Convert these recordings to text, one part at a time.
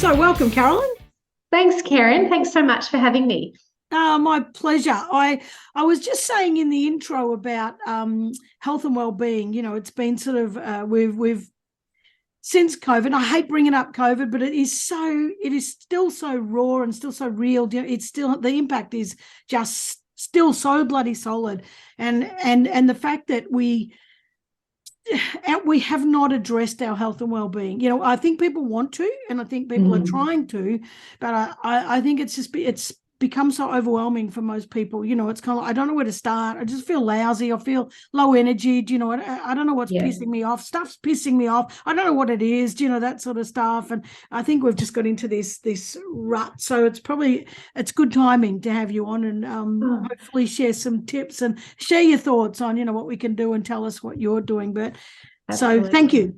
So welcome, Carolyn. Thanks, Karen. Thanks so much for having me. My pleasure. I was just saying in the intro about health and well-being. It's been sort of we've since COVID. I hate bringing up COVID, but it is still so raw and still so real. It's still, the impact is just still so bloody solid, and the fact that we have not addressed our health and well-being. I think people want to, and I think people are trying to, but I think it's become so overwhelming for most people. It's kind of like, I don't know where to start. I just feel lousy. I feel low energy. I don't know what's pissing me off. Stuff's pissing me off. I don't know what it is, that sort of stuff. And I think we've just got into this rut. So it's good timing to have you on and hopefully share some tips and share your thoughts on, what we can do and tell us what you're doing. But Absolutely. So thank you.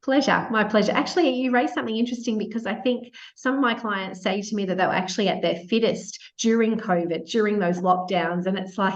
Pleasure. My pleasure. Actually, you raised something interesting because I think some of my clients say to me that they were actually at their fittest during COVID, during those lockdowns. And it's like,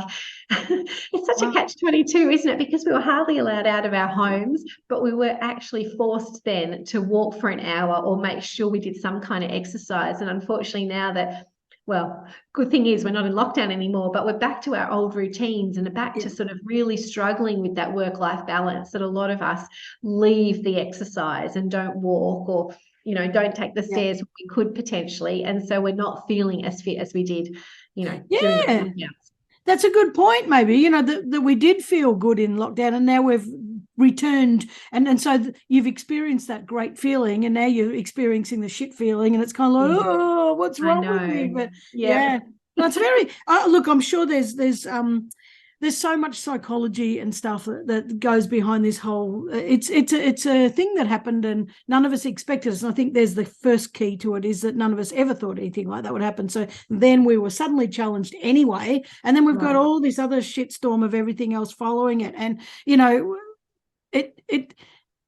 it's such a catch-22, isn't it? Because we were hardly allowed out of our homes, but we were actually forced then to walk for an hour or make sure we did some kind of exercise. And unfortunately now that, well, good thing is we're not in lockdown anymore, but we're back to our old routines and back to sort of really struggling with that work-life balance, that a lot of us leave the exercise and don't walk or, don't take the stairs when we could potentially. And so we're not feeling as fit as we did, during the lockdowns. That's a good point, maybe, that we did feel good in lockdown and now we've returned. And so you've experienced that great feeling and now you're experiencing the shit feeling and it's kind of like, oh, what's wrong with me? But no, it's very, look, I'm sure there's so much psychology and stuff that goes behind this whole, it's a thing that happened and none of us expected it. And I think there's the first key to it is that none of us ever thought anything like that would happen. So then we were suddenly challenged anyway. And then we've got all this other shitstorm of everything else following it. And,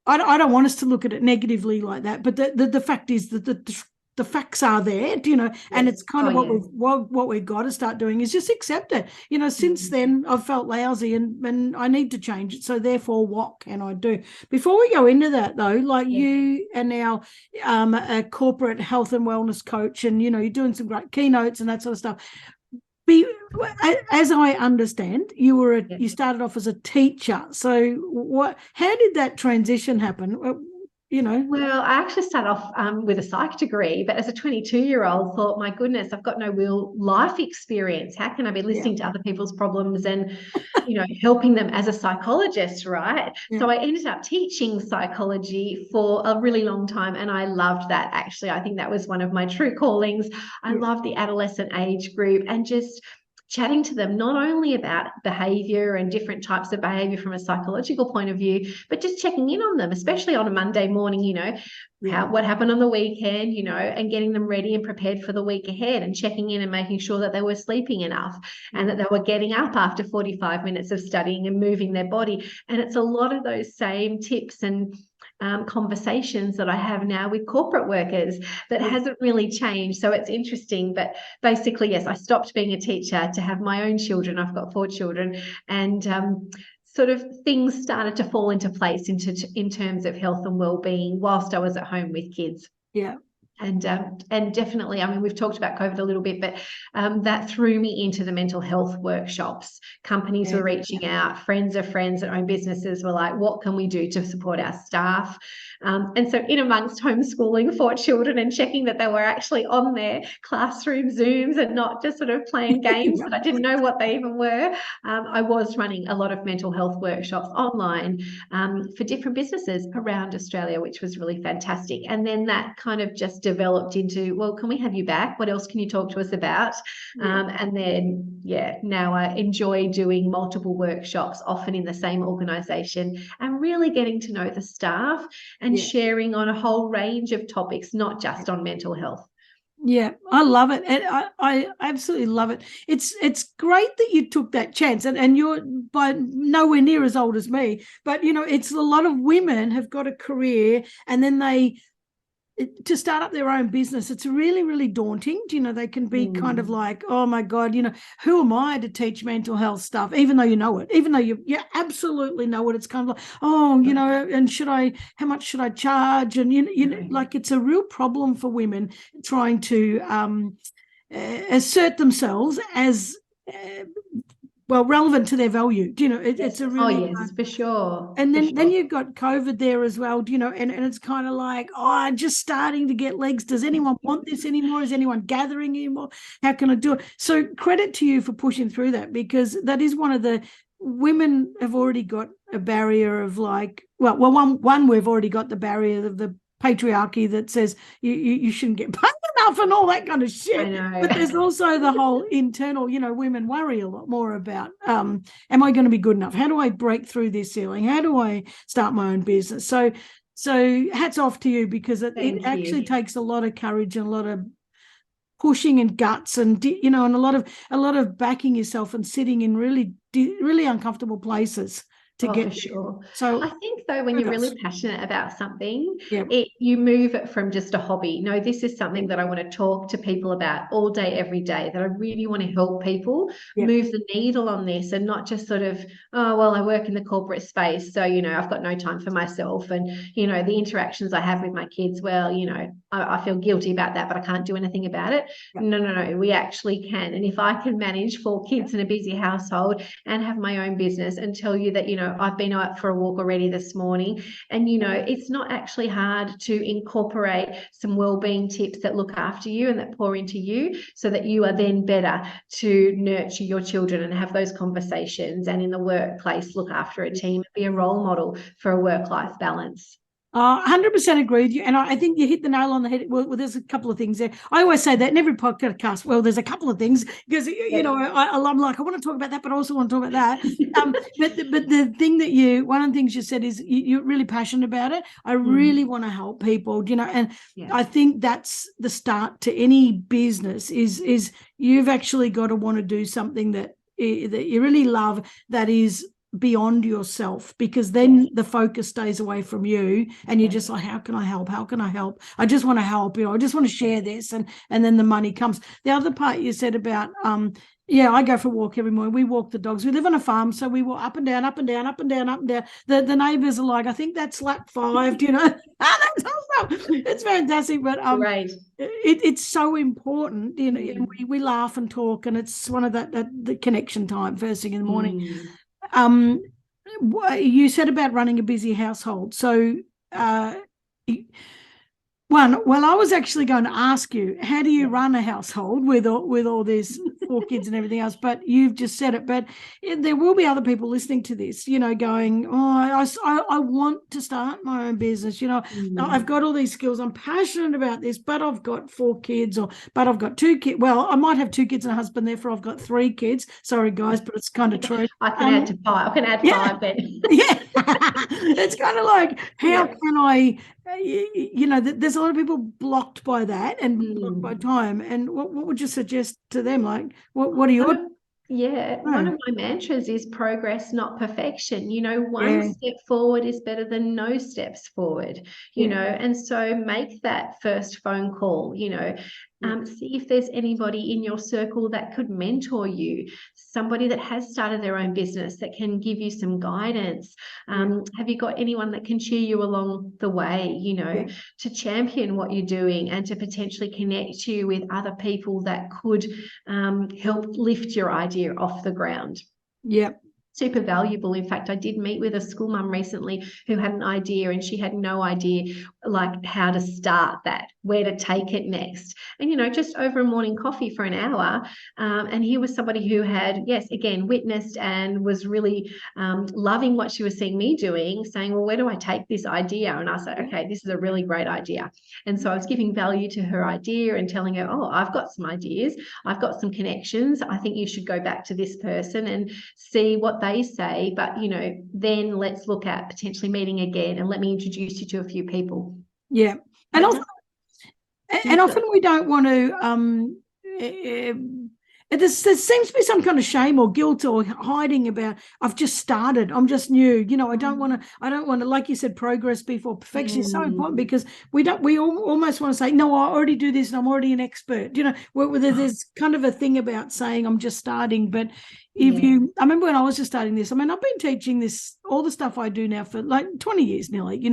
I don't want us to look at it negatively like that, but the fact is that the facts are there, and it's kind of what we've got to start doing is just accept it. Since then I've felt lousy and I need to change it. So therefore, what can I do? Before we go into that though, like you are now a corporate health and wellness coach and, you're doing some great keynotes and that sort of stuff. As I understand, you started off as a teacher. So how did that transition happen? Well, I actually started off with a psych degree, but as a 22-year-old thought, my goodness, I've got no real life experience. How can I be listening to other people's problems and, helping them as a psychologist, right? So I ended up teaching psychology for a really long time and I loved that. Actually, I think that was one of my true callings. I love the adolescent age group and just chatting to them not only about behavior and different types of behavior from a psychological point of view, but just checking in on them, especially on a Monday morning, what happened on the weekend, and getting them ready and prepared for the week ahead and checking in and making sure that they were sleeping enough and that they were getting up after 45 minutes of studying and moving their body. And it's a lot of those same tips and conversations that I have now with corporate workers that hasn't really changed. So it's interesting. But basically, yes, I stopped being a teacher to have my own children. I've got 4 children and sort of things started to fall into place in terms of health and well-being whilst I was at home with kids. Yeah. And definitely, I mean, we've talked about COVID a little bit, but that threw me into the mental health workshops. Companies were reaching out, friends of friends that own businesses were like, what can we do to support our staff? And so in amongst homeschooling 4 children and checking that they were actually on their classroom Zooms and not just sort of playing games that I didn't know what they even were, I was running a lot of mental health workshops online for different businesses around Australia, which was really fantastic. And then that kind of just developed into, well, can we have you back? What else can you talk to us about? And then, now I enjoy doing multiple workshops, often in the same organisation, and really getting to know the staff and sharing on a whole range of topics, not just on mental health. Yeah, I love it. And I absolutely love it. It's great that you took that chance and you're by nowhere near as old as me, but it's a lot of women have got a career and then they to start up their own business, it's really, really daunting. You know, they can be kind of like, oh my God, you know, who am I to teach mental health stuff, even though you know it, even though you absolutely know it. It's kind of like, oh, you know, and how much should I charge? And, you know, like it's a real problem for women trying to assert themselves as relevant to their value. You know, it's a really yes, for sure. and then you've got COVID there as well, you know, and it's kind of like, oh, just starting to get legs. Does anyone want this anymore? Is anyone gathering anymore? How can I do it? So credit to you for pushing through that, because that is one of the women have already got a barrier of like, one we've already got the barrier of the patriarchy that says you shouldn't get paid enough and all that kind of shit. I know. But there's also the whole internal, you know, women worry a lot more about, am I going to be good enough? How do I break through this ceiling? How do I start my own business? So hats off to you, because it actually takes a lot of courage and a lot of pushing and guts, and you know, and a lot of backing yourself and sitting in really uncomfortable places to get for sure. So I think though, when you're really passionate about something, yeah. You move it from just a hobby. No, this is something that I want to talk to people about all day, every day, that I really want to help people move the needle on this, and not just sort of, oh, well, I work in the corporate space, so, you know, I've got no time for myself. And, you know, the interactions I have with my kids, well, you know, I feel guilty about that, but I can't do anything about it. No, we actually can. And if I can manage 4 kids in a busy household and have my own business, and tell you that, you know, I've been out for a walk already this morning, and, you know, it's not actually hard to incorporate some wellbeing tips that look after you and that pour into you, so that you are then better to nurture your children and have those conversations, and in the workplace look after a team, be a role model for a work-life balance. 100% agree with you. And I think you hit the nail on the head. Well, there's a couple of things there. I always say that in every podcast. Well, there's a couple of things, because, you know, I'm like, I want to talk about that, but I also want to talk about that. But the thing that one of the things you said is you're really passionate about it. I really want to help people, you know, and I think that's the start to any business is you've actually got to want to do something that you really love, that is beyond yourself, because then the focus stays away from you, and you're just like, how can I help? I just want to help, you know, I just want to share this, and then the money comes. The other part you said about I go for a walk every morning. We walk the dogs. We live on a farm, so we walk up and down, up and down, up and down, up and down. The neighbors are like, I think that's lap 5, you know. That's awesome. It's fantastic. But right. It's so important, you know. And we laugh and talk, and it's one of the connection time first thing in the morning. You said about running a busy household. So I was actually going to ask you, how do you run a household with all these 4 kids and everything else? But you've just said it. But there will be other people listening to this, you know, going, oh, I want to start my own business. You know, I've got all these skills. I'm passionate about this, but I've got 4 kids, but I've got 2 kids. Well, I might have 2 kids and a husband, therefore I've got 3 kids. Sorry, guys, but it's kind of true. I can add to 5. I can add 5 then. Yeah. It's kind of like, how can I, you know, there's a lot of people blocked by that and blocked by time. And what would you suggest to them? Like, what are your... One of my mantras is progress, not perfection. You know, one step forward is better than no steps forward, you know, and so make that first phone call, you know, see if there's anybody in your circle that could mentor you, somebody that has started their own business that can give you some guidance. Have you got anyone that can cheer you along the way, you know, to champion what you're doing, and to potentially connect you with other people that could help lift your idea off the ground? Super valuable. In fact, I did meet with a school mum recently who had an idea, and she had no idea like how to start that, where to take it next. And, you know, just over a morning coffee for an hour. And here was somebody who had, again, witnessed and was really loving what she was seeing me doing, saying, well, where do I take this idea? And I said, okay, this is a really great idea. And so I was giving value to her idea and telling her, oh, I've got some ideas. I've got some connections. I think you should go back to this person and see what they say. But, you know, then let's look at potentially meeting again, and let me introduce you to a few people. And often we don't want to There seems to be some kind of shame or guilt or hiding about, I've just started, I'm just new, I don't want to, like you said, progress before perfection is so important, because we almost want to say, no, I already do this and I'm already an expert, where there's kind of a thing about saying I'm just starting. But I remember when I was just starting this, I mean, I've been teaching this, all the stuff I do now for like 20 years nearly,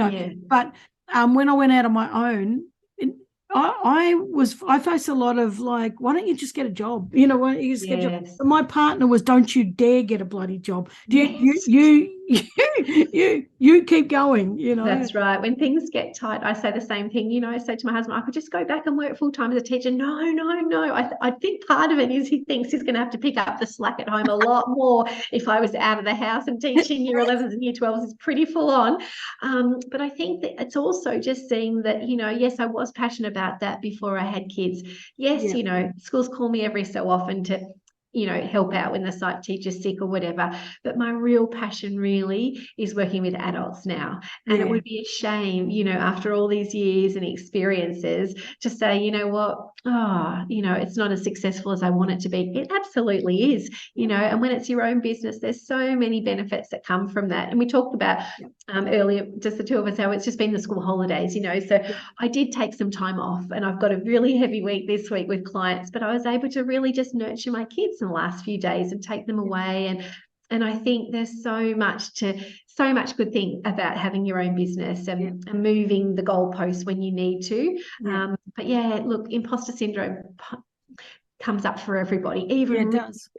but when I went out on my own, I faced a lot of like, why don't you just get a job? Why don't you just get a job? But my partner was, don't you dare get a bloody job. You keep going, That's right. When things get tight, I say the same thing. I say to my husband, I could just go back and work full time as a teacher. No. I think part of it is he thinks he's going to have to pick up the slack at home a lot more if I was out of the house, and teaching year 11s and year 12s is pretty full on. But I think that it's also just seeing that, yes, I was passionate about that before I had kids. Yes, schools call me every so often to help out when the psych teacher's sick or whatever. But my real passion really is working with adults now. And it would be a shame, after all these years and experiences, to say, it's not as successful as I want it to be. It absolutely is, and when it's your own business, there's so many benefits that come from that. And we talked about earlier, just the two of us, how it's just been the school holidays, so I did take some time off, and I've got a really heavy week this week with clients, but I was able to really just nurture my kids in the last few days and take them away. And I think there's so much good thing about having your own business and moving the goalposts when you need to. But look, imposter syndrome comes up for everybody, even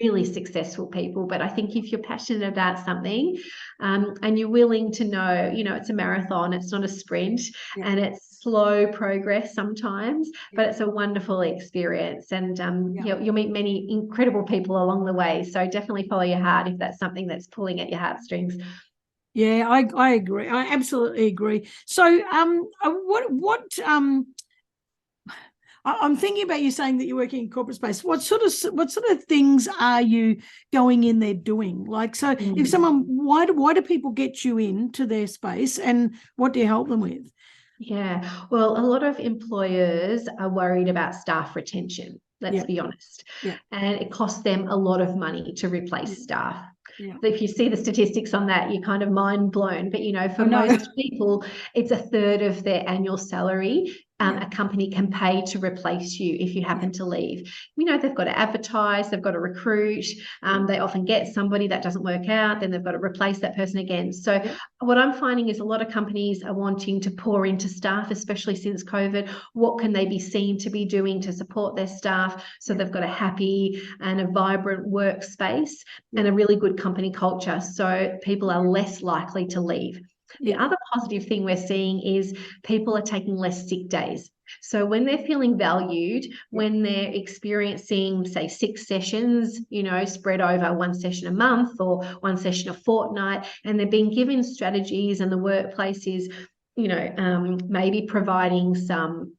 really successful people. But I think if you're passionate about something, and you're willing to know, it's a marathon, it's not a sprint, and it's slow progress sometimes, but it's a wonderful experience. And you'll meet many incredible people along the way. So definitely follow your heart if that's something that's pulling at your heartstrings. Yeah, I agree. I absolutely agree. So, I'm thinking about you saying that you're working in corporate space. What sort of things are you going in there doing? Like, so if someone, why do people get you into their space, and what do you help them with? Yeah, well, a lot of employers are worried about staff retention, let's be honest. And it costs them a lot of money to replace staff. If you see the statistics on that, you're kind of mind blown. But, for most people, it's a third of their annual salary a company can pay to replace you if you happen to leave. They've got to advertise, they've got to recruit, they often get somebody that doesn't work out, then they've got to replace that person again. So what I'm finding is a lot of companies are wanting to pour into staff, especially since COVID. What can they be seen to be doing to support their staff so they've got a happy and a vibrant workspace and a really good company culture, so people are less likely to leave. The other positive thing we're seeing is people are taking less sick days. So when they're feeling valued, when they're experiencing, say, 6 sessions, spread over 1 session a month or 1 session a fortnight, and they're being given strategies, and the workplace is, maybe providing some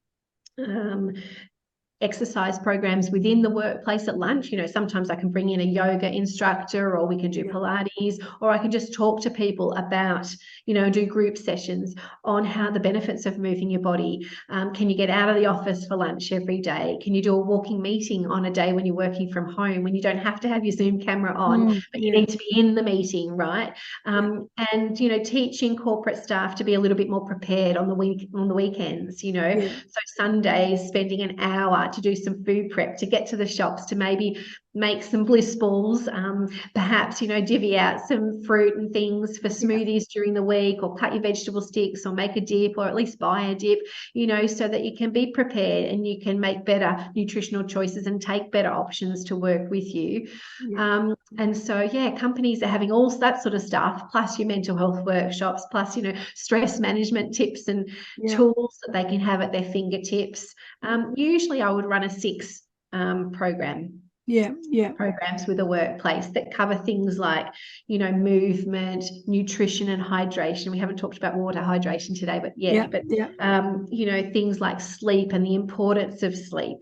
exercise programs within the workplace at lunch. Sometimes I can bring in a yoga instructor, or we can do Pilates, or I can just talk to people about, do group sessions on how the benefits of moving your body. Can you get out of the office for lunch every day? Can you do a walking meeting on a day when you're working from home, when you don't have to have your Zoom camera on, but you need to be in the meeting, right? And, teaching corporate staff to be a little bit more prepared on the weekends, so Sundays, spending an hour to do some food prep, to get to the shops, to maybe make some bliss balls, perhaps, divvy out some fruit and things for smoothies during the week, or cut your vegetable sticks, or make a dip, or at least buy a dip, so that you can be prepared and you can make better nutritional choices and take better options to work with you. And so, companies are having all that sort of stuff, plus your mental health workshops, plus, stress management tips and tools that they can have at their fingertips. Usually I would run a 6 program. Programs with a workplace that cover things like, movement, nutrition, and hydration. We haven't talked about water hydration today, but things like sleep and the importance of sleep,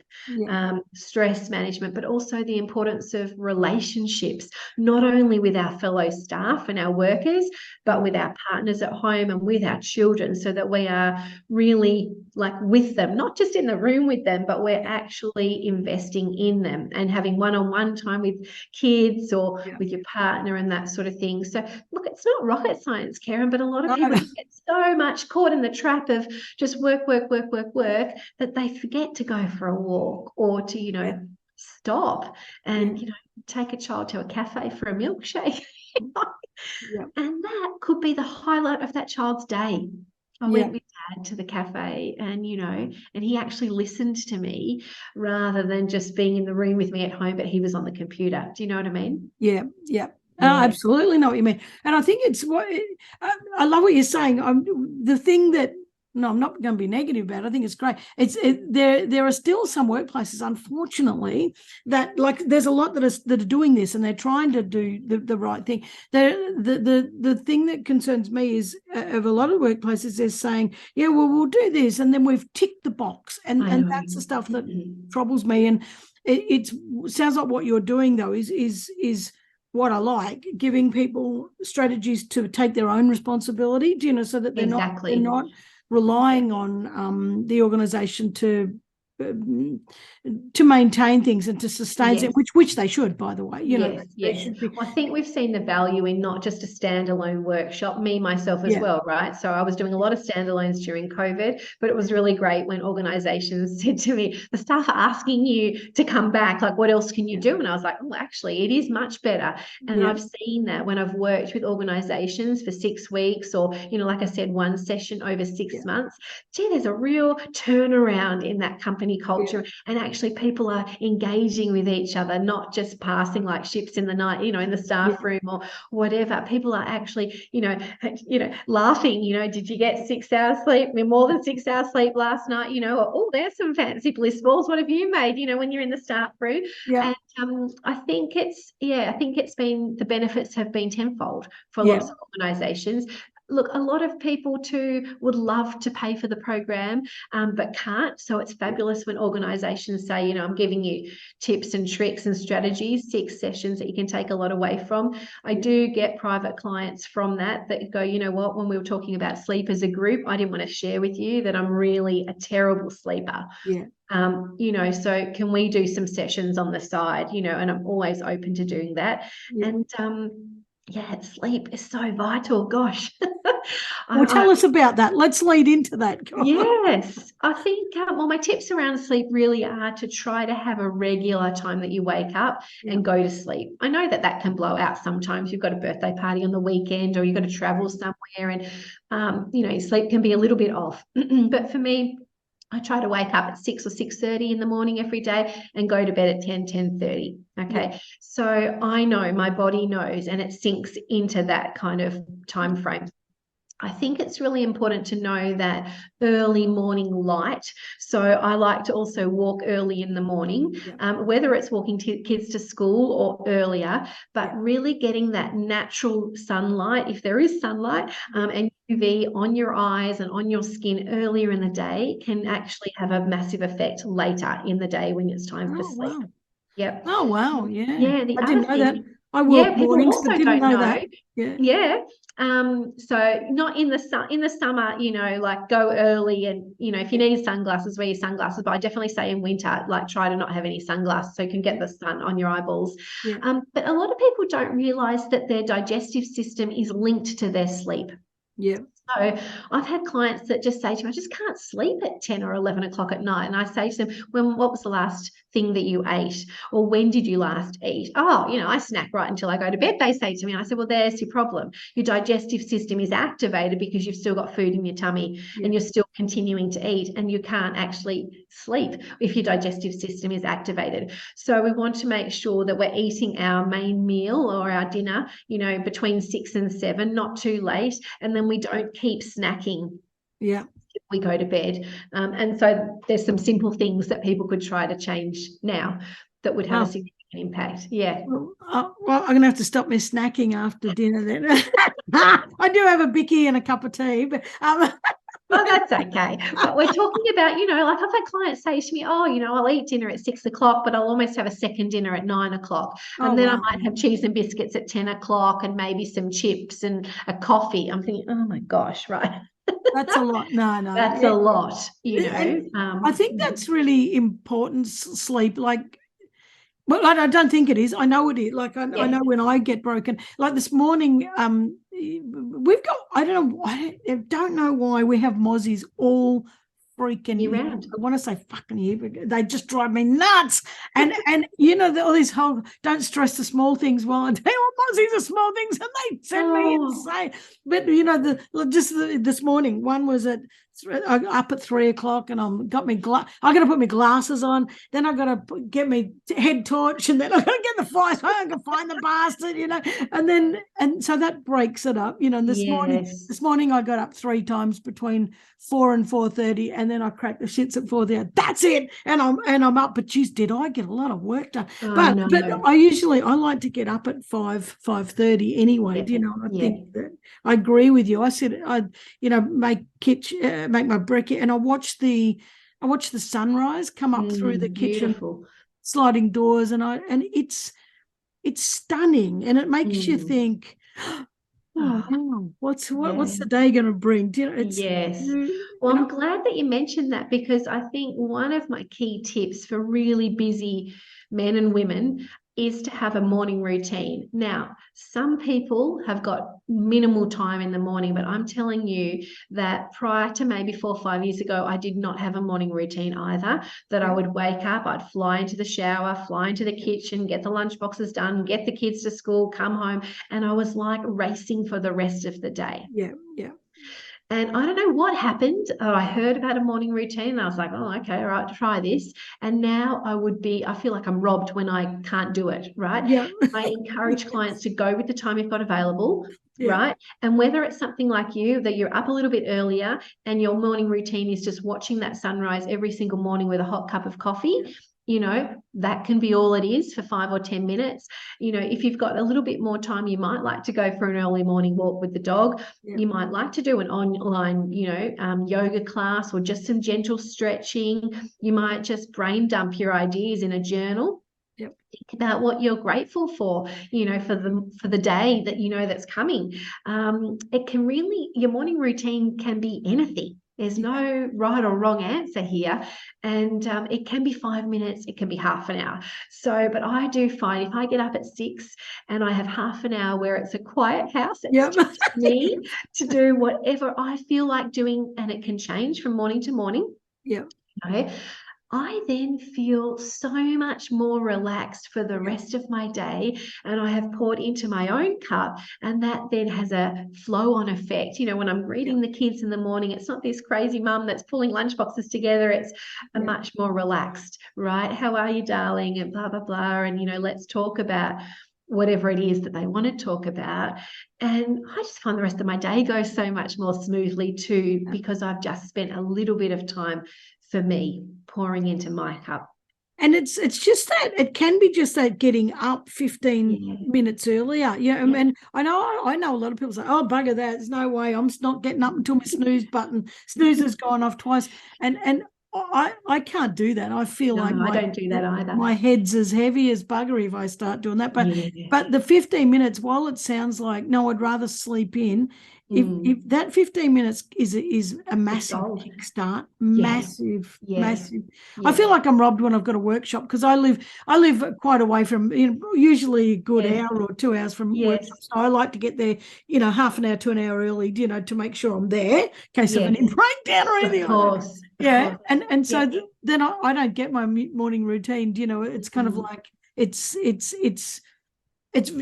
stress management, but also the importance of relationships, not only with our fellow staff and our workers, but with our partners at home and with our children, so that we are really like with them, not just in the room with them, but we're actually investing in them and having having one-on-one time with kids or Yeah. with your partner and that sort of thing. So look, it's not rocket science, Karen, but a lot of No. people just get so much caught in the trap of just work that they forget to go for a walk or to, Yeah. stop and, Yeah. take a child to a cafe for a milkshake. Yeah. And that could be the highlight of that child's day. I Yeah. went with Dad to the cafe and, and he actually listened to me rather than just being in the room with me at home, but he was on the computer. Do you know what I mean? Yeah. Yeah. Yeah. I absolutely know what you mean. And I think it's I love what you're saying. The thing that, no, I'm not going to be negative about it. I think it's great. There are still some workplaces, unfortunately, that there's a lot that are doing this and they're trying to do the right thing. The thing that concerns me is of a lot of workplaces, they're saying, yeah, well, we'll do this, and then we've ticked the box, and that's the stuff that troubles me. And it sounds like what you're doing though is what I like, giving people strategies to take their own responsibility, so that they're not relying on the organisation to maintain things and to sustain it, which they should, by the way. They should be. Well, I think we've seen the value in not just a standalone workshop, me, myself as well, right? So I was doing a lot of standalones during COVID, but it was really great when organisations said to me, the staff are asking you to come back, like, what else can you do? And I was like, oh, actually, it is much better. And I've seen that when I've worked with organisations for 6 weeks or, like I said, one session over 6 months, there's a real turnaround in that company culture. And actually people are engaging with each other, not just passing like ships in the night, in the staff room or whatever. People are actually, laughing, did you get 6 hours sleep? More than 6 hours sleep last night, oh, there's some fancy bliss balls. What have you made, when you're in the staff room? Yeah. And I think it's been, the benefits have been tenfold for lots of organizations. Look, a lot of people too would love to pay for the program, but can't. So it's fabulous when organisations say, I'm giving you tips and tricks and strategies, 6 sessions that you can take a lot away from. I do get private clients from that go, you know what, when we were talking about sleep as a group, I didn't want to share with you that I'm really a terrible sleeper. Yeah. So can we do some sessions on the side, and I'm always open to doing that. And sleep is so vital. Gosh. Well, tell us about that. Let's lead into that. Yes. I think, my tips around sleep really are to try to have a regular time that you wake up and go to sleep. I know that can blow out sometimes. You've got a birthday party on the weekend or you've got to travel somewhere and, sleep can be a little bit off. But for me, I try to wake up at 6 or 6:30 in the morning every day and go to bed at 10:30. Okay. Yeah. So I know, my body knows, and it sinks into that kind of time frame. I think it's really important to know that early morning light. So I like to also walk early in the morning, whether it's walking kids to school or earlier, but really getting that natural sunlight, if there is sunlight, and UV on your eyes and on your skin earlier in the day can actually have a massive effect later in the day when it's time for sleep. Wow. Yep. Oh, wow. Yeah. Yeah. I didn't know that. I work mornings, but didn't know that. Yeah. So not in the summer, like go early and, if you need sunglasses, wear your sunglasses. But I definitely say in winter, like try to not have any sunglasses so you can get the sun on your eyeballs. Yeah. But a lot of people don't realize that their digestive system is linked to their sleep. Yeah. So I've had clients that just say to me, I just can't sleep at 10 or 11 o'clock at night. And I say to them, what was the last thing that you ate? Or when did you last eat? Oh, I snack right until I go to bed, they say to me. And I said, well, there's your problem. Your digestive system is activated because you've still got food in your tummy and you're still continuing to eat, and you can't actually sleep if your digestive system is activated. So we want to make sure that we're eating our main meal or our dinner, between 6 and 7, not too late. And then we don't keep snacking if we go to bed. And so there's some simple things that people could try to change now that would have a significant impact. Yeah. Well, I'm going to have to stop my snacking after dinner then. I do have a bicky and a cup of tea, but well, that's okay. But we're talking about, like I've had clients say to me, oh, I'll eat dinner at 6 o'clock, but I'll almost have a second dinner at 9 o'clock. And then I might have cheese and biscuits at 10 o'clock and maybe some chips and a coffee. I'm thinking, oh my gosh, right. That's a lot. No. That's a lot, I think that's really important, sleep. Like, Well, I don't think it is. I know it is. Like I know when I get broken. Like this morning, we've got. I don't know why we have mozzies all freaking year round. I want to say fucking year, but they just drive me nuts. And you know all these whole don't stress the small things. Well, I tell you what, mozzies are small things, and they send me insane. But you know, this morning, one was up at 3 o'clock, and I got to put my glasses on. Then I got to get my head torch, and then I got to get the fire. So I got to find the bastard, you know. And so that breaks it up, you know. And this morning I got up 3 times between 4 and 4:30, and then I cracked the shits at 4:30. That's it, and I'm up. But geez, did I get a lot of work done? But I like to get up at 5:30 anyway. You know, I think that I agree with you. I said I'd make my brekkie, and I watch the sunrise come up through the kitchen sliding doors, and it's stunning, and it makes you think, oh wow, what's the day going to bring? Do you know, well, I'm glad that you mentioned that, because I think one of my key tips for really busy men and women is to have a morning routine. Now, some people have got minimal time in the morning, but I'm telling you that prior to maybe 4 or 5 years ago, I did not have a morning routine either. That I would wake up, I'd fly into the shower, fly into the kitchen, get the lunch boxes done, get the kids to school, come home, and I was like racing for the rest of the day. Yeah. And I don't know what happened. I heard about a morning routine, and I was like, oh, okay, all right, try this. And now I feel like I'm robbed when I can't do it, right? Yeah. I encourage clients to go with the time you've got available, right? And whether it's something like you, that you're up a little bit earlier and your morning routine is just watching that sunrise every single morning with a hot cup of coffee, you know, that can be all it is for 5 or 10 minutes. You know, if you've got a little bit more time, you might like to go for an early morning walk with the dog. You might like to do an online, yoga class, or just some gentle stretching. You might just brain dump your ideas in a journal. Think about what you're grateful for, you know, for the day that you know that's coming. Your morning routine can be anything. There's no right or wrong answer here. And it can be 5 minutes, it can be half an hour. So, but I do find if I get up at 6 and I have half an hour where it's a quiet house, it's just me to do whatever I feel like doing, and it can change from morning to morning. Yeah. Okay. I then feel so much more relaxed for the rest of my day, and I have poured into my own cup, and that then has a flow-on effect. You know, when I'm greeting the kids in the morning, it's not this crazy mum that's pulling lunchboxes together. It's a much more relaxed, right? How are you, darling? And blah, blah, blah. And, you know, let's talk about whatever it is that they want to talk about. And I just find the rest of my day goes so much more smoothly too, because I've just spent a little bit of time for me pouring into my cup. And it's just that it can be just that getting up 15 minutes earlier. And I know a lot of people say, oh, bugger that, there's no way, I'm not getting up until my snooze has gone off twice. And I can't do that. I feel like I don't do that either. My head's as heavy as bugger if I start doing that. But the 15 minutes, while it sounds like, no, I'd rather sleep in, if that 15 minutes is a massive kickstart, massive. I feel like I'm robbed when I've got a workshop, because I live quite away from, usually a good hour or 2 hours from workshop. So I like to get there, half an hour to an hour early, to make sure I'm there in case of any breakdown or anything. Of course. And so then I don't get my morning routine. It's kind of like it's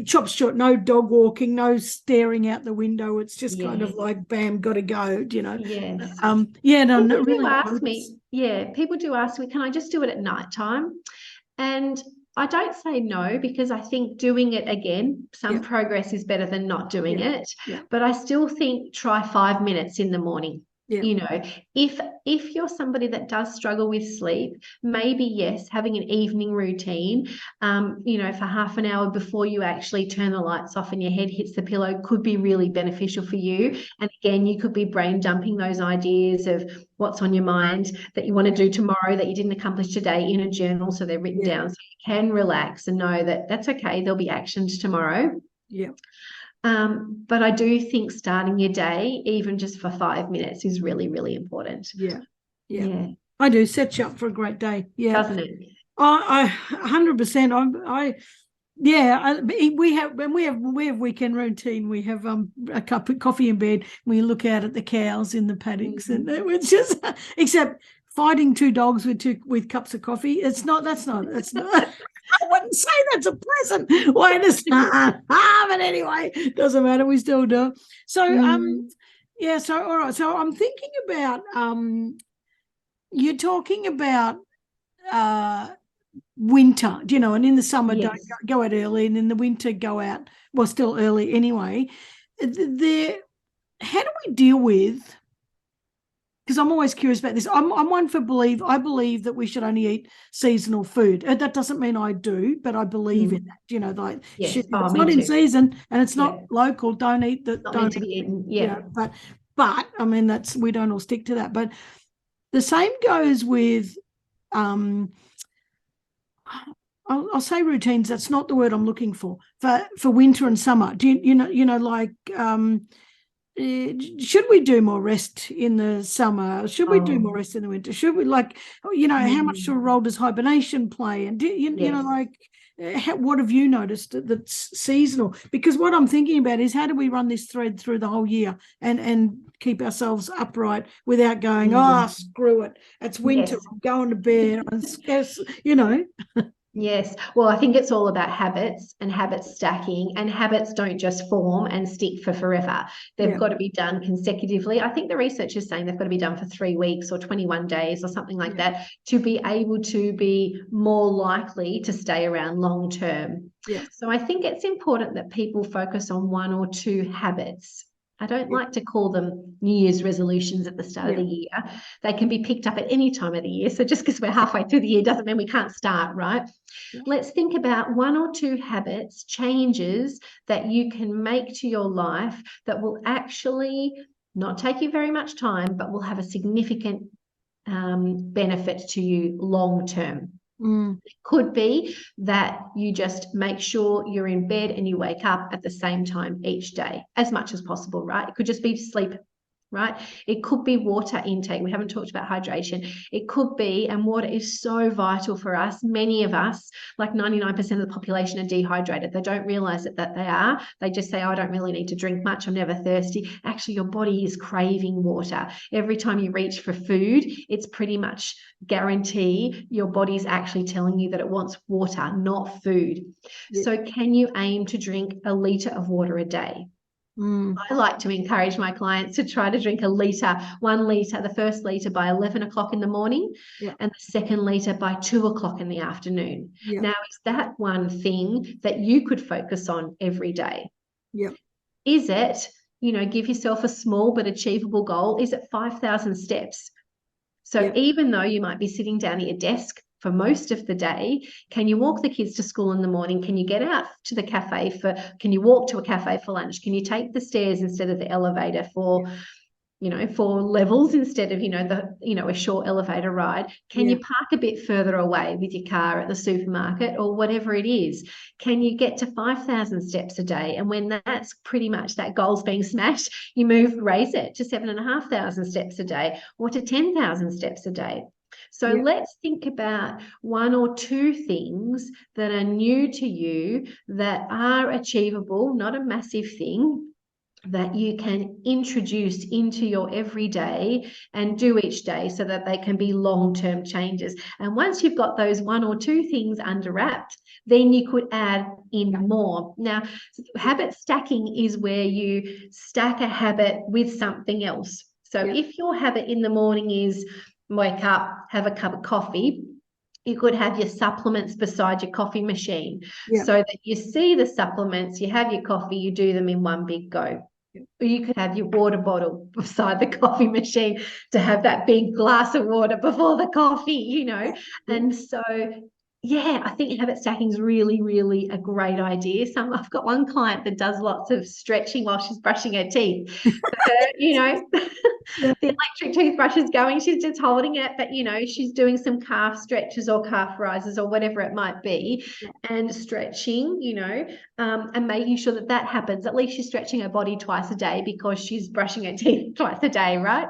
chopped short, no dog walking, no staring out the window. It's just kind of like, bam, got to go, Yes. People do ask me, can I just do it at night time? And I don't say no, because I think doing it again, some progress is better than not doing it. But I still think try 5 minutes in the morning. If you're somebody that does struggle with sleep, maybe having an evening routine, for half an hour before you actually turn the lights off and your head hits the pillow could be really beneficial for you. And again, you could be brain dumping those ideas of what's on your mind that you want to do tomorrow that you didn't accomplish today in a journal, so they're written down, so you can relax and know that that's okay, there'll be actions tomorrow. But I do think starting your day, even just for 5 minutes, is really, really important. I do set you up for a great day. Doesn't it? I 100%. We have weekend routine. We have a cup of coffee in bed. We look out at the cows in the paddocks, and it's just except fighting two dogs with cups of coffee. It's not. That's not. That's not. I wouldn't say that's a pleasant way to start. But anyway, doesn't matter. We still do it. So yeah. So all right. So I'm thinking about you're talking about winter, and in the summer Yes. don't go out early, and in the winter go out, well, still early anyway. How do we deal with, because I'm always curious about this. I'm one for I believe that we should only eat seasonal food. That doesn't mean I do, but I believe in that. Like Yes. if Oh, it's me not in too. season and it's not local, don't eat that. Not Don't meant to be eaten. Yeah. But I mean, we don't all stick to that. But the same goes with I'll say routines. That's not the word I'm looking for winter and summer. Do like should we do more rest in the summer? Should we do more rest in the winter? Should we how much sort of role does hibernation play? And what have you noticed that's seasonal? Because what I'm thinking about is how do we run this thread through the whole year and keep ourselves upright without going, screw it, it's winter, I'm going to bed, Yes. Well, I think it's all about habits and habit stacking, and habits don't just form and stick for forever. They've got to be done consecutively. I think the research is saying they've got to be done for 3 weeks or 21 days or something like that to be able to be more likely to stay around long term. Yeah. So I think it's important that people focus on 1 or 2 habits. I don't like to call them New Year's resolutions at the start of the year. They can be picked up at any time of the year. So just because we're halfway through the year doesn't mean we can't start, right? Yeah. Let's think about 1 or 2 habits, changes that you can make to your life that will actually not take you very much time, but will have a significant benefit to you long term. It could be that you just make sure you're in bed and you wake up at the same time each day as much as possible, right? It could just be sleep, right? It could be water intake. We haven't talked about hydration. It could be, and water is so vital for us. Many of us, like 99% of the population, are dehydrated. They don't realize that they are. They just say, oh, I don't really need to drink much. I'm never thirsty. Actually, your body is craving water. Every time you reach for food, it's pretty much guarantee your body's actually telling you that it wants water, not food. Yeah. So can you aim to drink a litre of water a day? I like to encourage my clients to try to drink 1 litre, the first litre by 11 o'clock in the morning and the second litre by 2 o'clock in the afternoon. Now, is that one thing that you could focus on every day? Is it, give yourself a small but achievable goal? Is it 5,000 steps? So even though you might be sitting down at your desk for most of the day, can you walk the kids to school in the morning? Can you get out to the cafe can you walk to a cafe for lunch? Can you take the stairs instead of the elevator for 4 levels instead of, a short elevator ride? Can you park a bit further away with your car at the supermarket or whatever it is? Can you get to 5,000 steps a day? And when that's pretty much that goal's being smashed, you raise it to 7,500 steps a day or to 10,000 steps a day. So let's think about 1 or 2 things that are new to you that are achievable, not a massive thing, that you can introduce into your everyday and do each day so that they can be long-term changes. And once you've got those 1 or 2 things under wrapped, then you could add in more. Now, habit stacking is where you stack a habit with something else. So if your habit in the morning is wake up, have a cup of coffee, you could have your supplements beside your coffee machine so that you see the supplements, you have your coffee, you do them in one big go. Or you could have your water bottle beside the coffee machine to have that big glass of water before the coffee, And so, I think habit stacking is really, really a great idea. I've got one client that does lots of stretching while she's brushing her teeth. The electric toothbrush is going, she's just holding it, but she's doing some calf stretches or calf rises or whatever it might be, and stretching, and making sure that happens. At least she's stretching her body twice a day because she's brushing her teeth twice a day, right?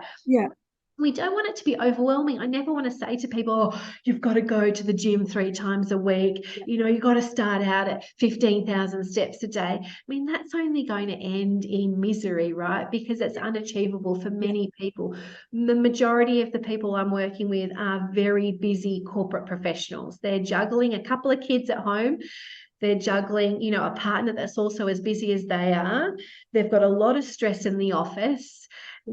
We don't want it to be overwhelming. I never want to say to people, oh, you've got to go to the gym 3 times a week. You know, you've got to start out at 15,000 steps a day. I mean, that's only going to end in misery, right? Because it's unachievable for many people. The majority of the people I'm working with are very busy corporate professionals. They're juggling a couple of kids at home. They're juggling, you know, a partner that's also as busy as they are. They've got a lot of stress in the office.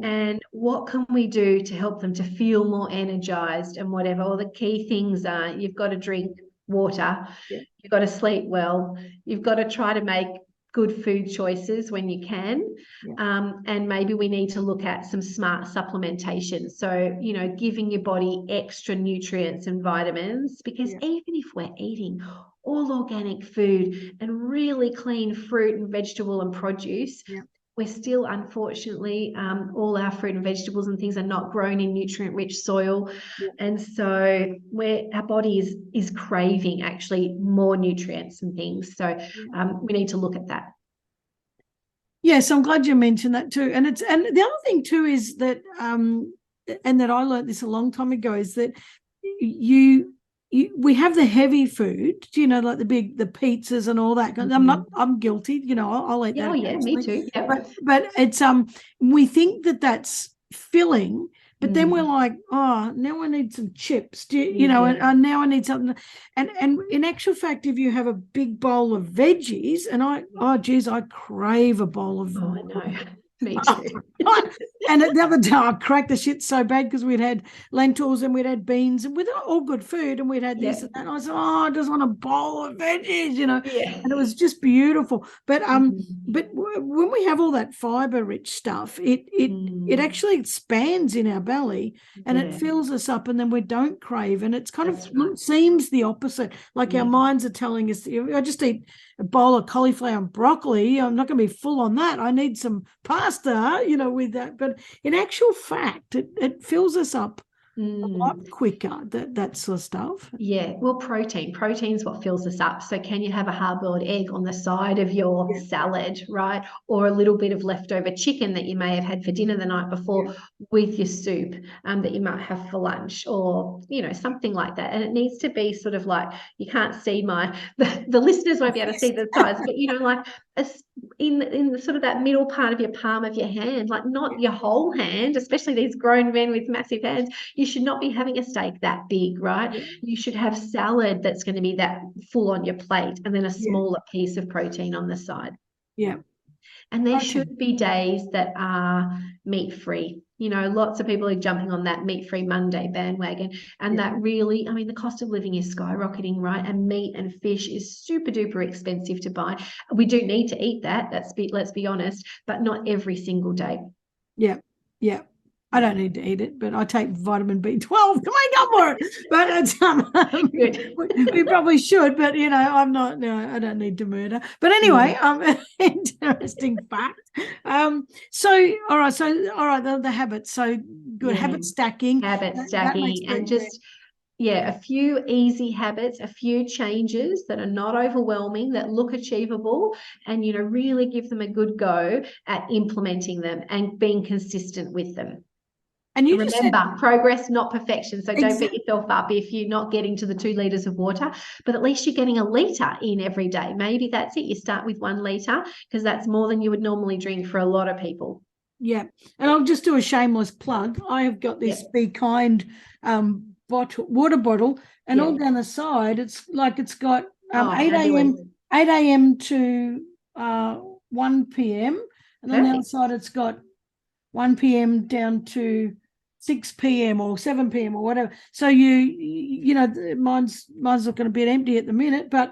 And what can we do to help them to feel more energized and whatever? Well, the key things are you've got to drink water, you've got to sleep well, you've got to try to make good food choices when you can. And maybe we need to look at some smart supplementation. So, you know, giving your body extra nutrients and vitamins, because even if we're eating all organic food and really clean fruit and vegetable and produce, we're still, unfortunately, all our fruit and vegetables and things are not grown in nutrient-rich soil. And so our body is craving actually more nutrients and things. So we need to look at that. Yes, I'm glad you mentioned that too. And the other thing too is that, and that I learned this a long time ago, is that we have the heavy food, you know, like the pizzas and all that. I'm guilty, you know, I'll eat that. Oh yeah, me too. But it's we think that that's filling, but then we're like, oh, now I need some chips, you know, and now I need something. And in actual fact, if you have a big bowl of veggies, and I crave a bowl of. Oh, I know. Me too. And the other day I cracked the shit so bad because we'd had lentils and we'd had beans and with all good food, and we'd had this and that. And I said, oh, I just want a bowl of veggies, you know. And it was just beautiful. But but when we have all that fiber-rich stuff, it actually expands in our belly and it fills us up, and then we don't crave. And it's kind of seems the opposite. Like our minds are telling us, I just eat a bowl of cauliflower and broccoli, I'm not going to be full on that. I need some pasta, you know, with that. But in actual fact, it fills us up a lot quicker, that sort of stuff. Yeah, well, protein's what fills us up. So can you have a hard-boiled egg on the side of your salad, right? Or a little bit of leftover chicken that you may have had for dinner the night before with your soup that you might have for lunch, or, you know, something like that. And it needs to be sort of like, you can't see the listeners won't be able to see the size, but, you know, like in the sort of that middle part of your palm of your hand, like not your whole hand, especially these grown men with massive hands. You should not be having a steak that big, right? You should have salad that's going to be that full on your plate, and then a smaller piece of protein on the side. And there should be days that are meat-free. You know, lots of people are jumping on that meat-free Monday bandwagon, and that really, I mean, the cost of living is skyrocketing, right? And meat and fish is super duper expensive to buy. We do need to eat that, let's be honest, but not every single day. I don't need to eat it, but I take vitamin B12 to make up for it. But it's good. We probably should, but you know, I'm not. No, I don't need to murder. But anyway, interesting fact. So all right, the habits. So good habit stacking, and just a few easy habits, a few changes that are not overwhelming, that look achievable, and you know, really give them a good go at implementing them and being consistent with them. And you remember, progress, not perfection. So don't beat yourself up if you're not getting to the 2 liters of water, but at least you're getting a litre in every day. Maybe that's it. You start with 1 litre, because that's more than you would normally drink for a lot of people. Yeah. And I'll just do a shameless plug. I have got this Be Kind water bottle, and all down the side, it's got 8 a.m. to 1 p.m. And on the other side, it's got 1 p.m. down to 6 p.m. or 7 p.m. or whatever. So you know, mine's looking a bit empty at the minute, but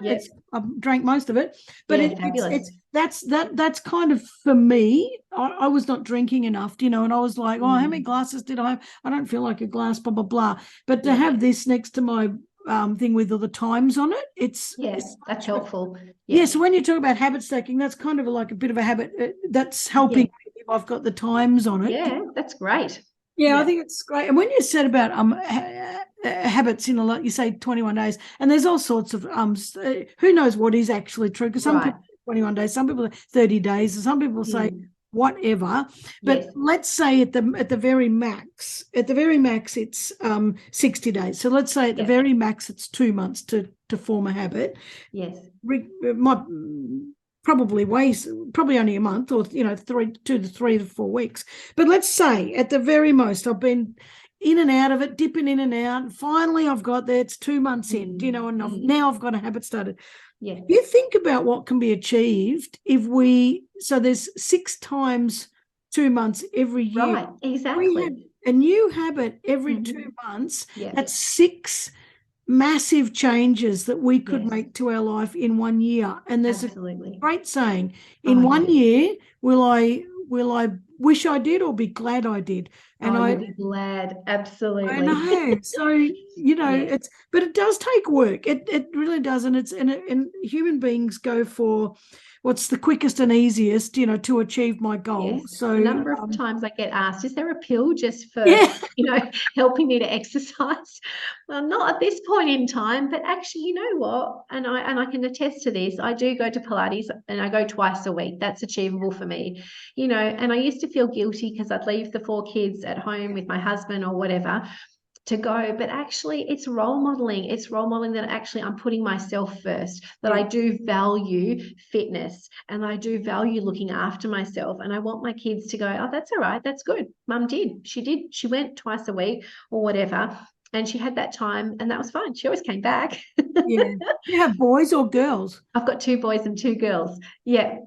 I've drank most of it. But that's kind of, for me, I was not drinking enough, you know, and I was like, how many glasses did I have? I don't feel like a glass, blah, blah, blah. But to have this next to my thing with all the times on it, that's helpful. So when you talk about habit stacking, that's kind of like a bit of a habit that's helping. I've got the times on it. Yeah, that's great. I think it's great. And when you said about habits, you know, like you say 21 days, and there's all sorts of who knows what is actually true, because some people 21 days, some people 30 days, and some people say whatever. But Yes. let's say at the very max, it's 60 days. So let's say at the very max, it's 2 months to form a habit. Yes. Probably only a month, or 2 to 3 to 4 weeks. But let's say at the very most, I've been in and out of it, dipping in and out. And finally, I've got there. It's 2 months in, and now I've got a habit started. Yeah. You think about what can be achieved if so there's 6 times 2 months every year. Right, exactly. We have a new habit every 2 months. Yeah. That's 6 massive changes that we could make to our life in 1 year. And there's Absolutely. a great saying, in 1 year, will I wish I did or be glad I did? And you'll be glad. Absolutely. I know. So, but it does take work. It really does. And human beings go for what's the quickest and easiest, to achieve my goal. Yes. So a number of times I get asked, is there a pill just for, helping me to exercise? Well, not at this point in time, but actually, you know what? And I can attest to this. I do go to Pilates and I go twice a week. That's achievable for me, and I used to feel guilty because I'd leave the 4 kids at home with my husband or whatever to go, but actually it's role modeling. It's role modeling that actually I'm putting myself first, that I do value fitness and I do value looking after myself. And I want my kids to go, oh, that's all right. That's good. Mum did. She went twice a week or whatever. And she had that time and that was fine. She always came back. Yeah. You have boys or girls? I've got 2 boys and 2 girls. Yeah.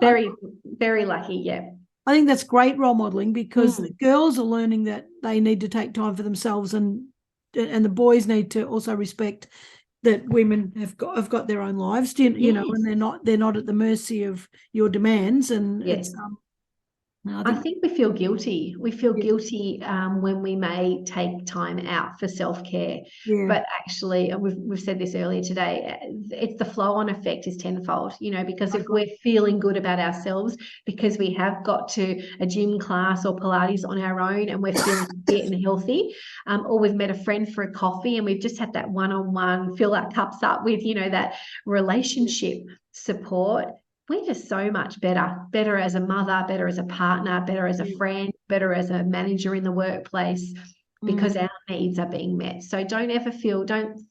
Very, very lucky. Yeah. I think that's great role modeling, because the girls are learning that they need to take time for themselves, and the boys need to also respect that women have got their own lives, and they're not at the mercy of your demands. And it's I think we feel guilty. We feel guilty when we may take time out for self-care. Yeah. But actually, we've said this earlier today, it's the flow-on effect is tenfold, because if we're feeling good about ourselves because we have got to a gym class or Pilates on our own and we're feeling fit and healthy, or we've met a friend for a coffee and we've just had that one-on-one, fill our cups up with, that relationship support, we're just so much better as a mother, better as a partner, better as a friend, better as a manager in the workplace, because our needs are being met. So don't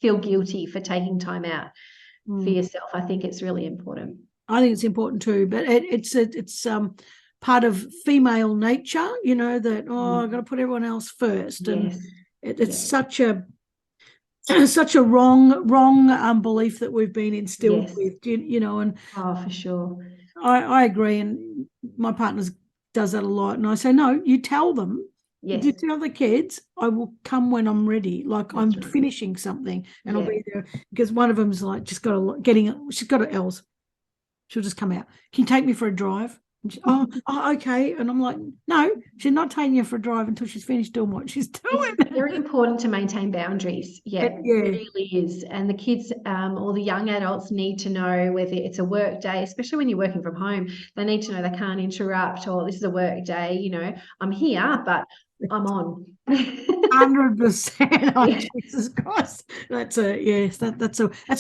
feel guilty for taking time out for yourself. I think it's really important. I think it's important too, but it's part of female nature, that, I've got to put everyone else first. And it's such a wrong belief that we've been instilled with, and for sure. I agree, and my partner does that a lot, and I say, no, you tell them. Yes. You tell the kids, I will come when I'm ready, like I'm finishing something, and I'll be there, because one of them's like she's got a L's, she'll just come out, can you take me for a drive? And she, okay. And I'm like, no, she's not taking you for a drive until she's finished doing what she's doing. It's very important to maintain boundaries. It really is. And the kids or the young adults need to know whether it's a work day, especially when you're working from home, they need to know they can't interrupt, or this is a work day, I'm here, but I'm on. 100%. Oh, Jesus Christ. That's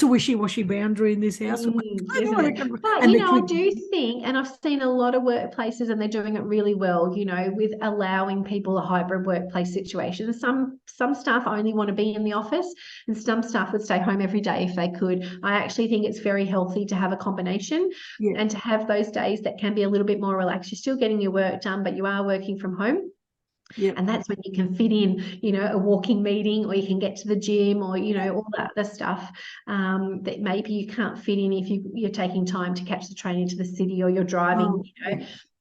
a wishy-washy boundary in this house. But, I do think, and I've seen a lot of workplaces and they're doing it really well, with allowing people a hybrid workplace situation. Some staff only want to be in the office, and some staff would stay home every day if they could. I actually think it's very healthy to have a combination and to have those days that can be a little bit more relaxed. You're still getting your work done, but you are working from home. Yeah. And that's when you can fit in, a walking meeting, or you can get to the gym, or, all that other stuff that maybe you can't fit in if you're taking time to catch the train into the city, or you're driving,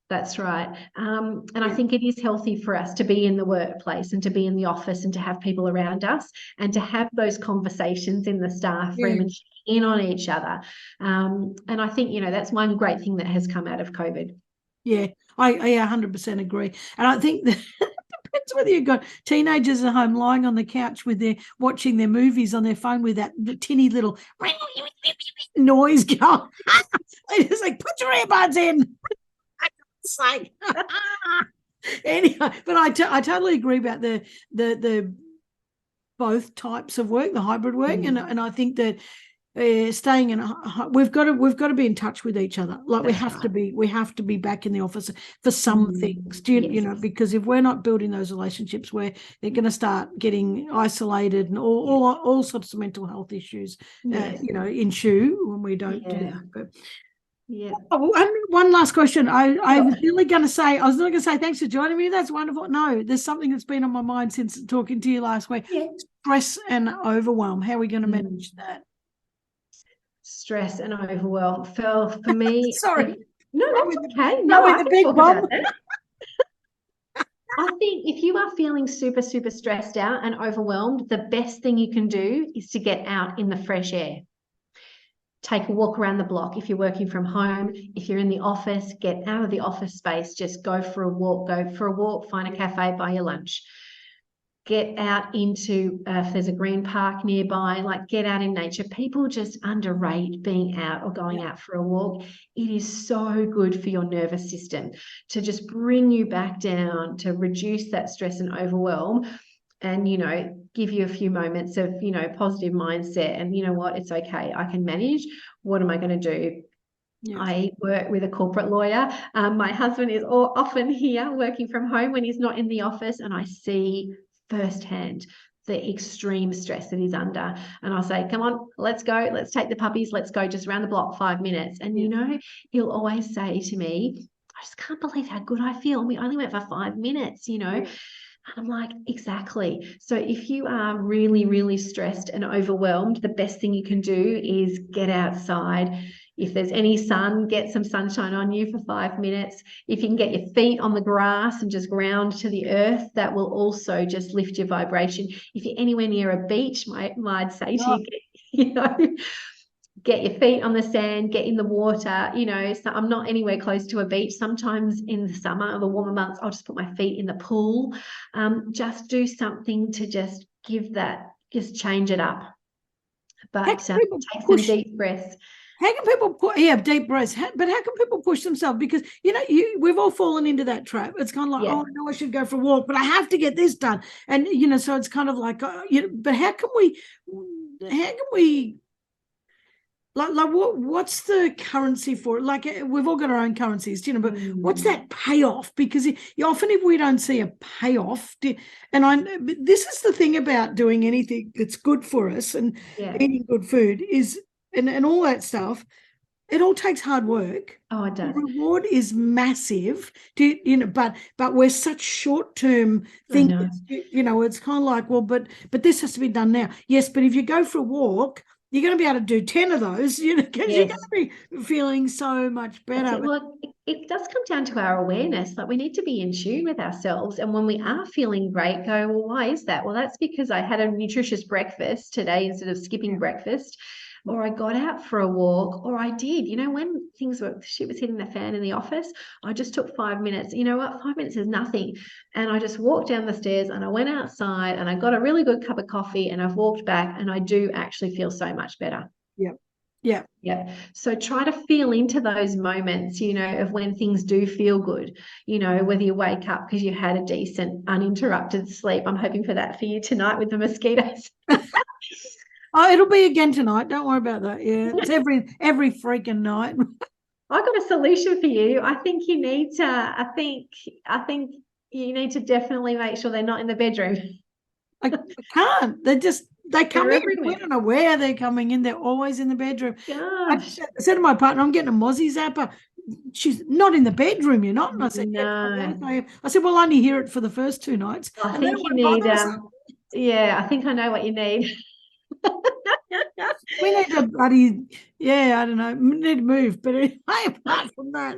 That's right. And I think it is healthy for us to be in the workplace and to be in the office and to have people around us and to have those conversations in the staff room and in on each other. And I think, that's one great thing that has come out of COVID. Yeah, I 100% agree. And I think that depends whether you've got teenagers at home lying on the couch watching their movies on their phone with that tinny little noise going. They just like, put your earbuds in. Like, anyway, but I totally agree about the both types of work, the hybrid work, and I think that staying in we've got to be in touch with each other. Like we have to be back in the office for some things. You know, because if we're not building those relationships, where they're going to start getting isolated and all sorts of mental health issues, you know, ensue when we don't do that. But one last question. I was really going to say, thanks for joining me. That's wonderful. No, there's something that's been on my mind since talking to you last week. Stress and overwhelm. How are we going to manage that? Stress and overwhelm. For me, sorry. No, that's okay. No, I the big one. I think if you are feeling super, super stressed out and overwhelmed, the best thing you can do is to get out in the fresh air. Take a walk around the block. If you're working from home, if you're in the office, get out of the office space. Just go for a walk, find a cafe, buy your lunch. Get out into, if there's a green park nearby, like get out in nature. People just underrate being out or going out for a walk. It is so good for your nervous system to just bring you back down, to reduce that stress and overwhelm, and, you know, give you a few moments of, you know, positive mindset. And you know what, it's okay. I can manage. What am I going to do? I work with a corporate lawyer. My husband is often here working from home when he's not in the office, and I see firsthand the extreme stress that he's under. And I'll say, come on, let's go. Let's take the puppies. Let's go just around the block 5 minutes. And, you know, he'll always say to me, I just can't believe how good I feel. We only went for 5 minutes, you know. I'm like, exactly. So if you are really, really stressed and overwhelmed, the best thing you can do is get outside. If there's any sun, get some sunshine on you for 5 minutes. If you can get your feet on the grass and just ground to the earth, that will also just lift your vibration. If you're anywhere near a beach, I'd say to you, get your feet on the sand, get in the water. You know, so I'm not anywhere close to a beach. Sometimes in the summer or the warmer months, I'll just put my feet in the pool. Just do something to just change it up. But take some deep breaths. How can people deep breaths? But how can people push themselves? Because, you know, we've all fallen into that trap. It's kind of like, oh, I know I should go for a walk, but I have to get this done. And, you know, so it's kind of like, you know, but how can we like what's the currency for it? Like, we've all got our own currencies, you know, but what's that payoff? Because often if we don't see a payoff, and this is the thing about doing anything that's good for us and eating good food is, and all that stuff, it all takes hard work. Oh, it does. The reward is massive, you know, but we're such short-term thinkers. You know, it's kind of like, well, but this has to be done now. Yes, but if you go for a walk, you're going to be able to do 10 of those, you know, because you're going to be feeling so much better. Well, it does come down to our awareness. Like, we need to be in tune with ourselves. And when we are feeling great, go, well, why is that? Well, that's because I had a nutritious breakfast today instead of skipping breakfast. Or I got out for a walk, or I did, you know, when shit was hitting the fan in the office, I just took 5 minutes. You know what? 5 minutes is nothing. And I just walked down the stairs and I went outside and I got a really good cup of coffee and I've walked back and I do actually feel so much better. Yeah. So try to feel into those moments, you know, of when things do feel good, you know, whether you wake up because you had a decent uninterrupted sleep. I'm hoping for that for you tonight with the mosquitoes. Oh, it'll be again tonight. Don't worry about that. Yeah, it's every freaking night. I've got a solution for you. I think you need to. I think you need to definitely make sure they're not in the bedroom. I can't. They come in. We don't know where they're coming in. They're always in the bedroom. Gosh. I said to my partner, I'm getting a mozzie zapper. She's not in the bedroom. You're not. And I said, no. I said, well, I only hear it for the first 2 nights. I think you need. I think I know what you need. We need to bloody, I don't know, we need to move, but anyway, apart from that.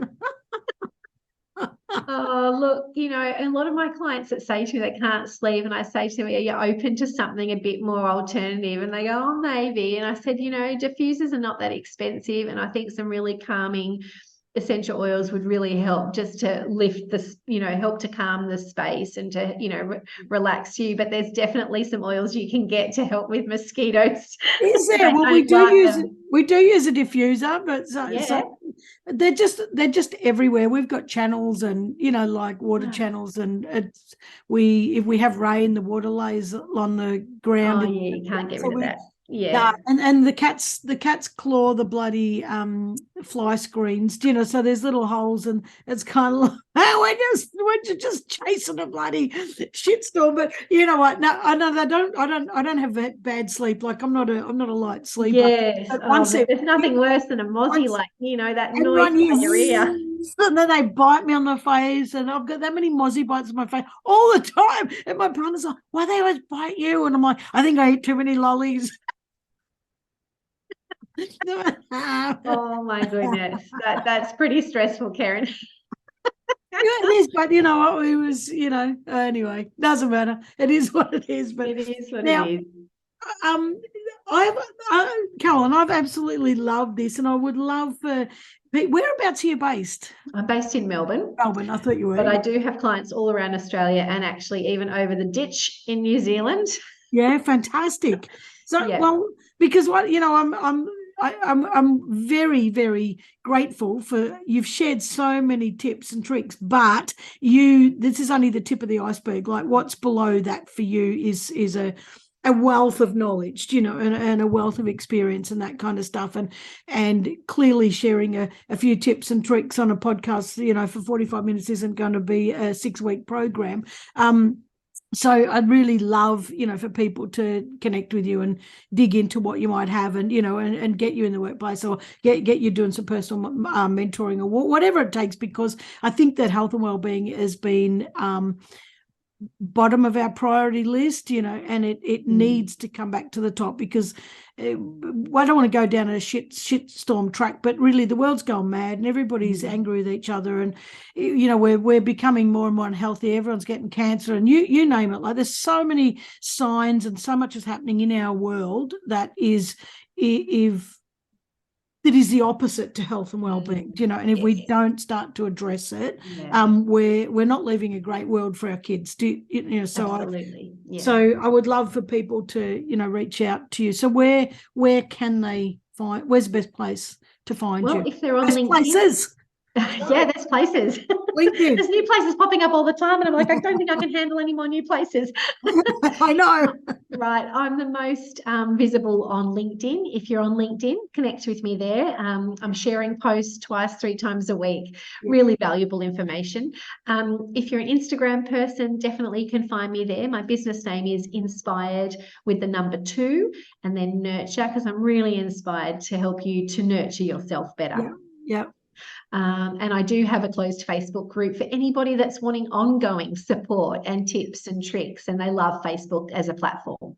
Oh, look, you know, a lot of my clients that say to me they can't sleep, and I say to them, are you open to something a bit more alternative? And they go, oh, maybe. And I said, you know, diffusers are not that expensive, and I think some really calming essential oils would really help just to lift this, you know, help to calm the space and to, you know, relax you. But there's definitely some oils you can get to help with mosquitoes. Is there? Well, we do use a diffuser, but so they're just everywhere. We've got channels and, you know, like water channels, and if we have rain, the water lays on the ground. Oh, yeah, you can't get rid of that. Yeah. And the cats claw the bloody fly screens, you know, so there's little holes, and it's kind of like, oh, we're just chasing a bloody shitstorm. But you know what? No, I don't have bad sleep. Like I'm not a light sleeper. Yes. But Oh, but there's nothing worse than a mozzie, once like, you know, that noise everyone in your ear. and then they bite me on the face, and I've got that many mozzie bites on my face all the time. And my partner's like, why they always bite you? And I'm like, I think I eat too many lollies. Oh my goodness. That's pretty stressful, Karen. It is, but you know what? It was, you know, anyway, doesn't matter. It is what it is. But It is what now, it is. I've Carolyn, I've absolutely loved this, and I would love for whereabouts are you based? I'm based in Melbourne. Melbourne, I thought you were. But I do have clients all around Australia, and actually even over the ditch in New Zealand. Yeah, fantastic. So, Yeah. well, because what you know, I'm very, very grateful for you've shared so many tips and tricks, but this is only the tip of the iceberg. Like what's below that for you is a wealth of knowledge, you know, and a wealth of experience and that kind of stuff. And clearly sharing a few tips and tricks on a podcast, you know, for 45 minutes isn't going to be a 6-week program. So I'd really love, you know, for people to connect with you and dig into what you might have, and, you know, and get you in the workplace, or get you doing some personal mentoring, or whatever it takes, because I think that health and wellbeing has been bottom of our priority list, you know, and it needs to come back to the top, because I don't want to go down a shitstorm track, but really the world's gone mad and everybody's angry with each other, and you know we're becoming more and more unhealthy. Everyone's getting cancer, and you name it. Like there's so many signs and so much is happening in our world that is the opposite to health and well-being, you know, and if we don't start to address it, we're not leaving a great world for our kids. You know, so Absolutely. So I would love for people to, you know, reach out to you. So where can they find? Where's the best place to find you? Well, if they're on best LinkedIn, places. Yeah, there's places. LinkedIn. There's new places popping up all the time, and I'm like, I don't think I can handle any more new places. I know. Right, I'm the most visible on LinkedIn. If you're on LinkedIn, connect with me there. I'm sharing posts 2-3 times a week. Really valuable information. If you're an Instagram person, definitely you can find me there. My business name is Inspired with the number 2 and then Nurture, because I'm really inspired to help you to nurture yourself better. Yeah. And I do have a closed Facebook group for anybody that's wanting ongoing support and tips and tricks, and they love Facebook as a platform.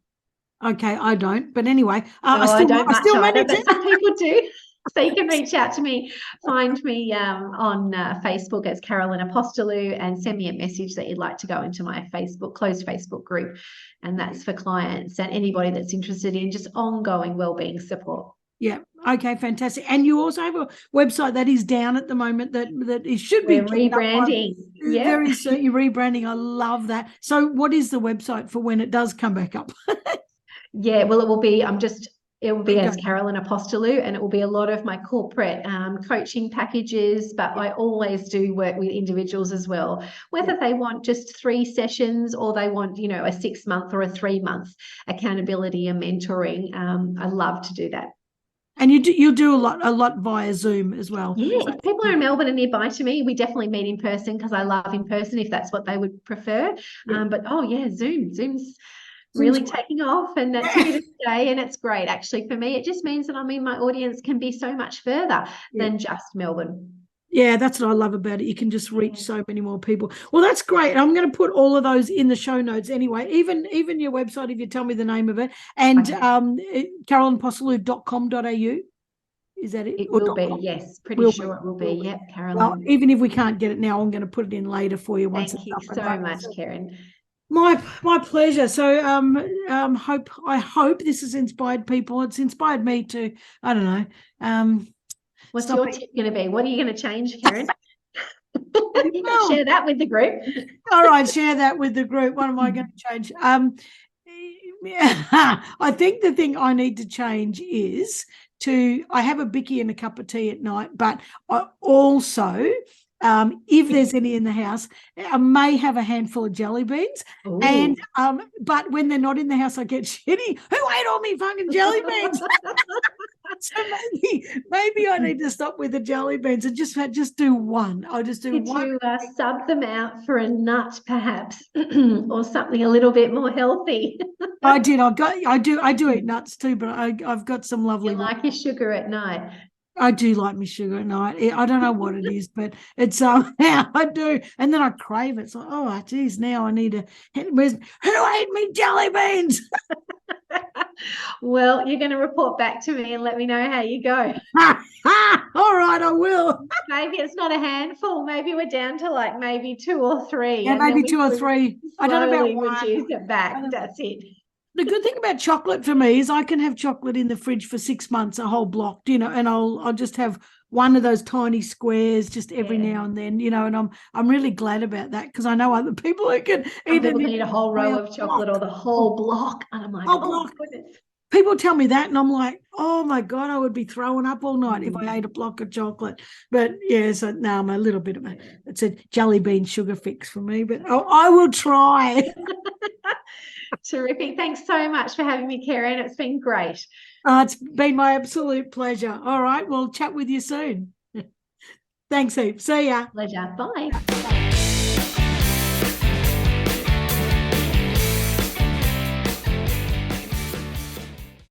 Okay, I don't, but anyway, I don't much either, but some people do. So you can reach out to me, find me on Facebook as Carolyn Apostolou, and send me a message that you'd like to go into my closed Facebook group, and that's for clients and anybody that's interested in just ongoing wellbeing support. Yeah. Okay. Fantastic. And you also have a website that is down at the moment that should be rebranding. Yeah. Very soon. You're rebranding. I love that. So, what is the website for when it does come back up? Yeah. Well, it will be. It will be as Carolyn Apostolou, and it will be a lot of my corporate coaching packages, but I always do work with individuals as well, whether they want just 3 sessions or they want, you know, a 6-month or a 3-month accountability and mentoring. I love to do that. And you do a lot via Zoom as well. Yeah, if people are in Melbourne and nearby to me, we definitely meet in person, because I love in person if that's what they would prefer. But Zoom's really taking off, and it's here to stay, and it's great actually for me. It just means that my audience can be so much further than just Melbourne. Yeah, that's what I love about it. You can just reach so many more people. Well, that's great. I'm going to put all of those in the show notes anyway, even your website, if you tell me the name of it, and carolynapostolou.com.au. Is that it? It will be, yes. Pretty sure it will be. Yep, Carolyn. Well, even if we can't get it now, I'm going to put it in later for you. Thank you so much, Karen. My pleasure. So I hope this has inspired people. It's inspired me to, I don't know. What's your tip going to be? What are you going to change, Karen? You can share that with the group. All right, share that with the group. What am I going to change? I think the thing I need to change is I have a bicky and a cup of tea at night, but I also If there's any in the house. I may have a handful of jelly beans. Ooh. And but when they're not in the house, I get shitty. Who ate all me fucking jelly beans? So maybe I need to stop with the jelly beans and just do one. I'll just do Did one. you sub them out for a nut, perhaps, or something a little bit more healthy? I did. I do eat nuts too, but I've got some lovely. You like your sugar at night. I do like my sugar at night. I don't know what it is, but it's yeah, I do. And then I crave it. It's like, oh, geez, now I need to. Who ate me jelly beans? Well, you're going to report back to me and let me know how you go. All right, I will. Maybe it's not a handful. Maybe we're down to like maybe 2 or 3. Yeah, maybe 2 or 3. I don't know about one. Reduce it back. That's it. The good thing about chocolate for me is I can have chocolate in the fridge for 6 months, a whole block, and I'll just have one of those tiny squares just every now and then, and I'm really glad about that, because I know other people who can eat a whole row of chocolate or the whole block, and I'm like, oh goodness. People tell me that, and I'm like, oh my God, I would be throwing up all night if I ate a block of chocolate. But yeah, so now I'm a little bit of it's a jelly bean sugar fix for me, but I will try. Terrific. Thanks so much for having me, Karen. It's been great. It's been my absolute pleasure. All right, we'll chat with you soon. Thanks, heaps. See ya. Pleasure. Bye.